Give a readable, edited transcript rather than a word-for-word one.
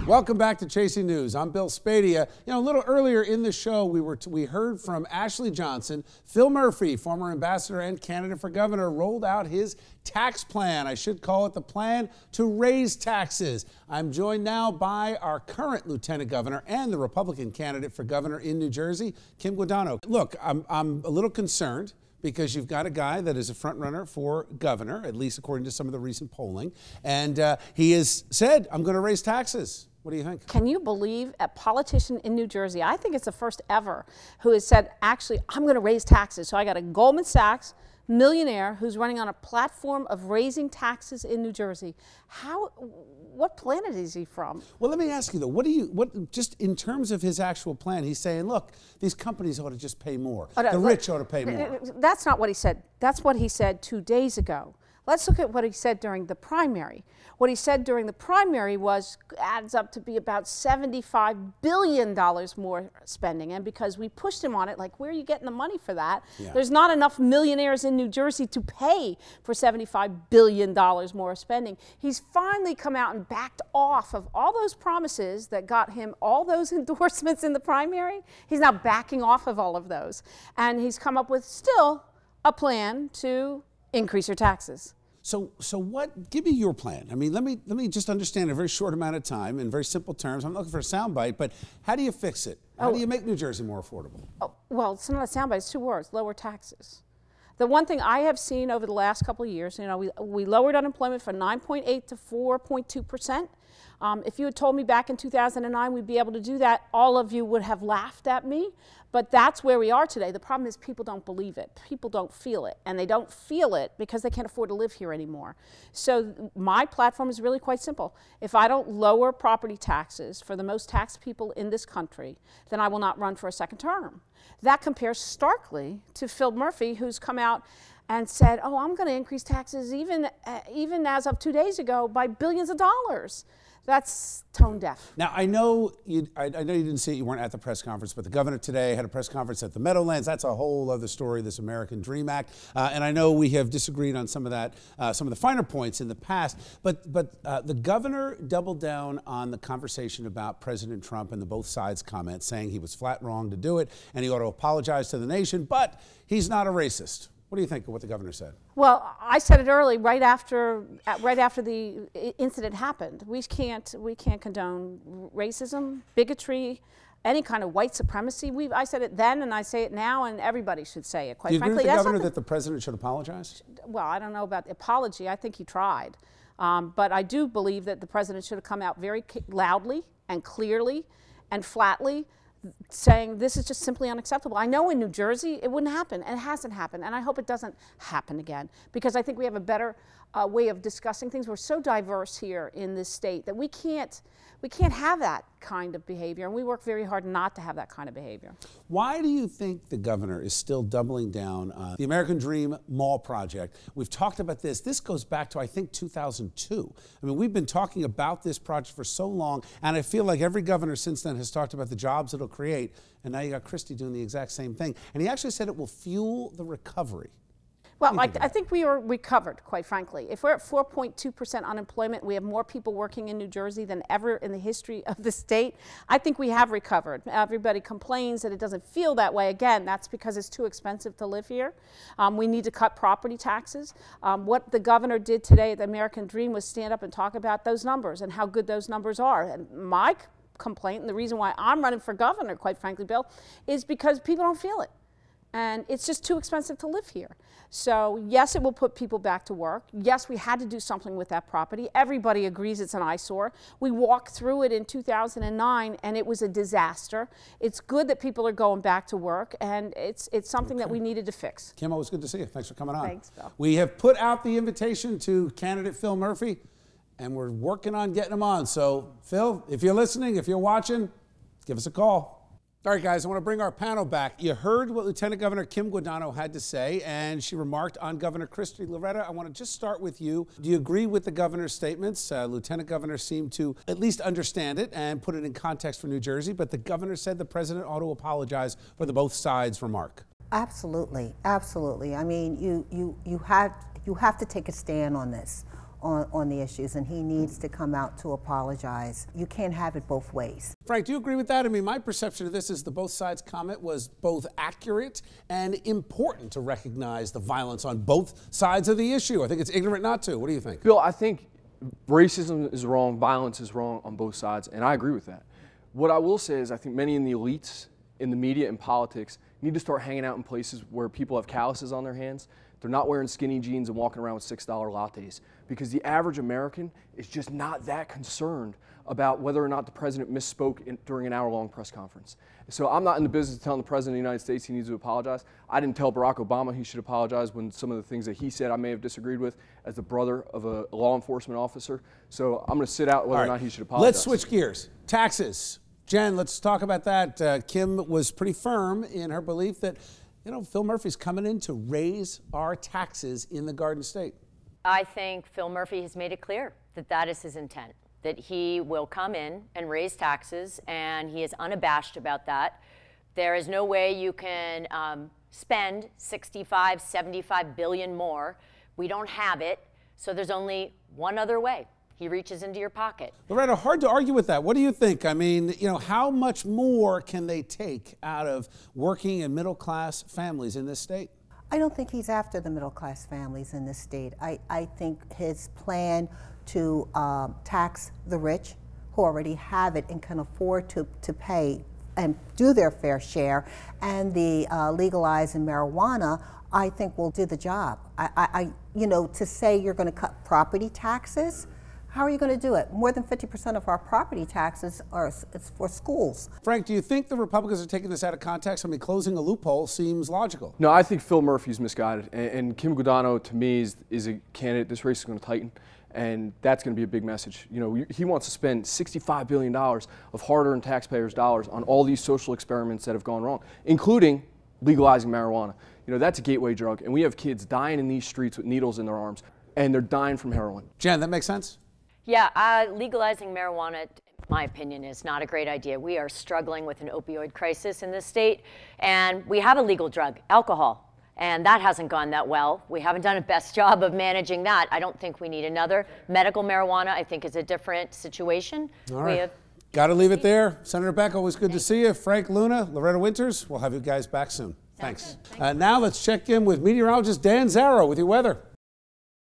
Welcome back to Chasing News. I'm Bill Spadea. You know, a little earlier in the show, we heard from Ashley Johnson. Phil Murphy, former ambassador and candidate for governor, rolled out his tax plan. I should call it the plan to raise taxes. I'm joined now by our current lieutenant governor and the Republican candidate for governor in New Jersey, Kim Guadagno. Look, I'm a little concerned because you've got a guy that is a front runner for governor, at least according to some of the recent polling, and he has said, I'm going to raise taxes. What do you think? Can you believe a politician in New Jersey, I think it's the first ever, who has said, actually, I'm going to raise taxes. So I got a Goldman Sachs millionaire who's running on a platform of raising taxes in New Jersey. What planet is he from? Well, let me ask you though, just in terms of his actual plan, he's saying, look, these companies ought to just pay more. The rich ought to pay more. That's not what he said. That's what he said 2 days ago. Let's look at what he said during the primary. What he said during the primary adds up to be about $75 billion more spending. And because we pushed him on it, like, where are you getting the money for that? Yeah. There's not enough millionaires in New Jersey to pay for $75 billion more spending. He's finally come out and backed off of all those promises that got him all those endorsements in the primary. He's now backing off of all of those. And he's come up with still a plan to increase your taxes. So give me your plan. I mean, let me just understand in a very short amount of time, in very simple terms. I'm not looking for a soundbite, but how do you fix it? How do you make New Jersey more affordable? Oh, well, it's not a soundbite, it's 2 words: lower taxes. The one thing I have seen over the last couple of years, you know, we lowered unemployment from 9.8 to 4.2%. If you had told me back in 2009 we'd be able to do that, all of you would have laughed at me. But that's where we are today. The problem is people don't believe it. People don't feel it. And they don't feel it because they can't afford to live here anymore. So my platform is really quite simple. If I don't lower property taxes for the most taxed people in this country, then I will not run for a second term. That compares starkly to Phil Murphy, who's come out and said, oh, I'm going to increase taxes even as of 2 days ago by billions of dollars. That's tone deaf. Now, I know you didn't see it, you weren't at the press conference, but the governor today had a press conference at the Meadowlands. That's a whole other story, this American Dream Act. And I know we have disagreed on some of that, some of the finer points in the past, but the governor doubled down on the conversation about President Trump and the both sides comments, saying he was flat wrong to do it and he ought to apologize to the nation, but he's not a racist. What do you think of what the governor said? Well, I said it early, right after the incident happened. We can't condone racism, bigotry, any kind of white supremacy. I said it then, and I say it now, and everybody should say it. Quite frankly, do you agree with the governor that the president should apologize? Well, I don't know about the apology. I think he tried, but I do believe that the president should have come out very loudly and clearly and flatly, saying this is just simply unacceptable. I know in New Jersey it wouldn't happen, and it hasn't happened, and I hope it doesn't happen again, because I think we have a better way of discussing things. We're so diverse here in this state that we can't have that kind of behavior, and we work very hard not to have that kind of behavior. Why do you think the governor is still doubling down on the American Dream Mall project? We've talked about this. This goes back to, I think, 2002. I mean, we've been talking about this project for so long, and I feel like every governor since then has talked about the jobs it'll create, and now you got Christie doing the exact same thing. And he actually said it will fuel the recovery. Well, I think we are recovered, quite frankly. If we're at 4.2% unemployment, we have more people working in New Jersey than ever in the history of the state. I think we have recovered. Everybody complains that it doesn't feel that way. Again, that's because it's too expensive to live here. We need to cut property taxes. What the governor did today at the American Dream was stand up and talk about those numbers and how good those numbers are. And my complaint, and the reason why I'm running for governor, quite frankly, Bill, is because people don't feel it. And it's just too expensive to live here. So yes, it will put people back to work. Yes, we had to do something with that property. Everybody agrees it's an eyesore. We walked through it in 2009 and it was a disaster. It's good that people are going back to work, and it's something that we needed to fix. Kim, always good to see you. Thanks for coming on. Thanks, Bill. We have put out the invitation to candidate Phil Murphy, and we're working on getting him on. So Phil, if you're listening, if you're watching, give us a call. All right, guys, I want to bring our panel back. You heard what Lieutenant Governor Kim Guadagno had to say, and she remarked on Governor Christie. Loretta, I want to just start with you. Do you agree with the governor's statements? Lieutenant Governor seemed to at least understand it and put it in context for New Jersey, but the governor said the president ought to apologize for the both sides remark. Absolutely, absolutely. I mean, you have to take a stand on this. on the issues, and he needs to come out to apologize. You can't have it both ways. Frank, do you agree with that? I mean, my perception of this is the both sides comment was both accurate and important to recognize the violence on both sides of the issue. I think it's ignorant not to. What do you think? Bill, I think racism is wrong, violence is wrong on both sides, and I agree with that. What I will say is I think many in the elites, in the media and politics, need to start hanging out in places where people have calluses on their hands. They're not wearing skinny jeans and walking around with $6 lattes, because the average American is just not that concerned about whether or not the president misspoke during an hour-long press conference. So I'm not in the business of telling the president of the United States he needs to apologize. I didn't tell Barack Obama he should apologize when some of the things that he said I may have disagreed with as the brother of a law enforcement officer. So I'm going to sit out whether or not he should apologize. Let's switch gears. Taxes. Jen, let's talk about that. Kim was pretty firm in her belief that, you know, Phil Murphy's coming in to raise our taxes in the Garden State. I think Phil Murphy has made it clear that that is his intent, that he will come in and raise taxes, and he is unabashed about that. There is no way you can spend 65, 75 billion more. We don't have it, so there's only one other way. He reaches into your pocket. Loretta, hard to argue with that. What do you think? I mean, you know, how much more can they take out of working and middle-class families in this state? I don't think he's after the middle-class families in this state. I think his plan to tax the rich who already have it and can afford to pay and do their fair share, and the legalizing marijuana, I think will do the job. You know, to say you're going to cut property taxes, how are you going to do it? More than 50% of our property taxes are for schools. Frank, do you think the Republicans are taking this out of context? I mean, closing a loophole seems logical. No, I think Phil Murphy's misguided. And Kim Guadagno, to me, is a candidate. This race is going to tighten, and that's going to be a big message. You know, he wants to spend $65 billion of hard-earned taxpayers' dollars on all these social experiments that have gone wrong, including legalizing marijuana. You know, that's a gateway drug, and we have kids dying in these streets with needles in their arms, and they're dying from heroin. Jen, that makes sense? Yeah, legalizing marijuana, my opinion, is not a great idea. We are struggling with an opioid crisis in this state, and we have a legal drug, alcohol, and that hasn't gone that well. We haven't done a best job of managing that. I don't think we need another. Medical marijuana, I think, is a different situation. All right. Got to leave it there. Senator Beck, always good to see you. Frank Luna, Loretta Winters, we'll have you guys back soon. Thanks. Now let's check in with meteorologist Dan Zarrow with your weather.